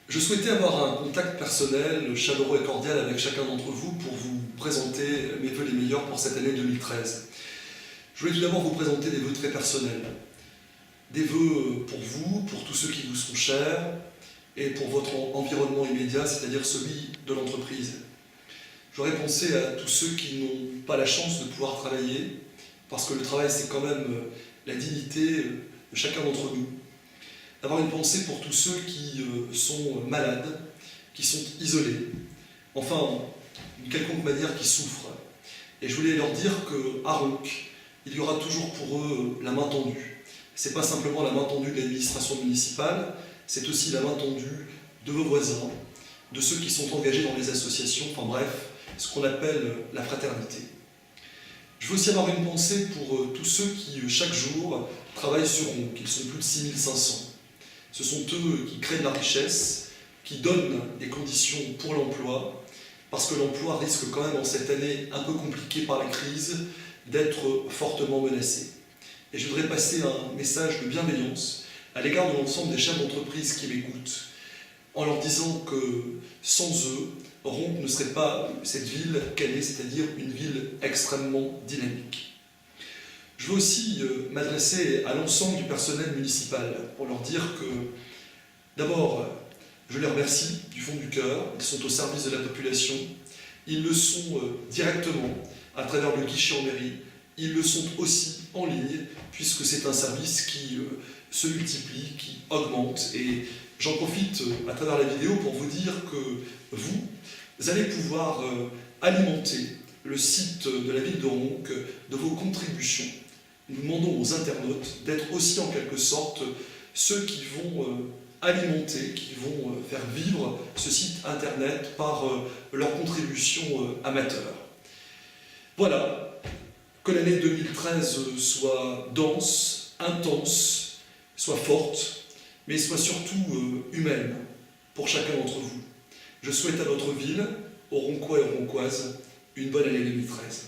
Je souhaitais avoir un contact personnel, chaleureux et cordial avec chacun d'entre vous pour vous présenter mes vœux les meilleurs pour cette année 2013. Je voulais tout d'abord vous présenter des vœux très personnels. Des vœux pour vous, pour tous ceux qui vous sont chers, et pour votre environnement immédiat, c'est-à-dire celui de l'entreprise. J'aurais pensé à tous ceux qui n'ont pas la chance de pouvoir travailler, parce que le travail c'est quand même la dignité de chacun d'entre nous. D'avoir une pensée pour tous ceux qui sont malades, qui sont isolés, enfin, d'une quelconque manière qui souffrent. Et je voulais leur dire qu'à Ronc, il y aura toujours pour eux la main tendue. Ce n'est pas simplement la main tendue de l'administration municipale, c'est aussi la main tendue de vos voisins, de ceux qui sont engagés dans les associations, enfin bref, ce qu'on appelle la fraternité. Je veux aussi avoir une pensée pour tous ceux qui, chaque jour, travaillent sur Ronc. Ils sont plus de 6500. Ce sont eux qui créent de la richesse, qui donnent des conditions pour l'emploi, parce que l'emploi risque quand même en cette année un peu compliquée par la crise d'être fortement menacé. Et je voudrais passer un message de bienveillance à l'égard de l'ensemble des chefs d'entreprise qui m'écoutent, en leur disant que sans eux, Ronc ne serait pas cette ville qu'elle est, c'est-à-dire une ville extrêmement dynamique. Je veux aussi m'adresser à l'ensemble du personnel municipal pour leur dire que, d'abord, je les remercie du fond du cœur, ils sont au service de la population, ils le sont directement à travers le guichet en mairie, ils le sont aussi en ligne, puisque c'est un service qui se multiplie, qui augmente, et j'en profite à travers la vidéo pour vous dire que vous allez pouvoir alimenter le site de la ville de Ronc de vos contributions. Nous demandons aux internautes d'être aussi en quelque sorte ceux qui vont alimenter, qui vont faire vivre ce site internet par leurs contributions amateurs. Voilà, que l'année 2013 soit dense, intense, soit forte, mais soit surtout humaine pour chacun d'entre vous. Je souhaite à votre ville, aux Roncois et aux Roncoises, une bonne année 2013.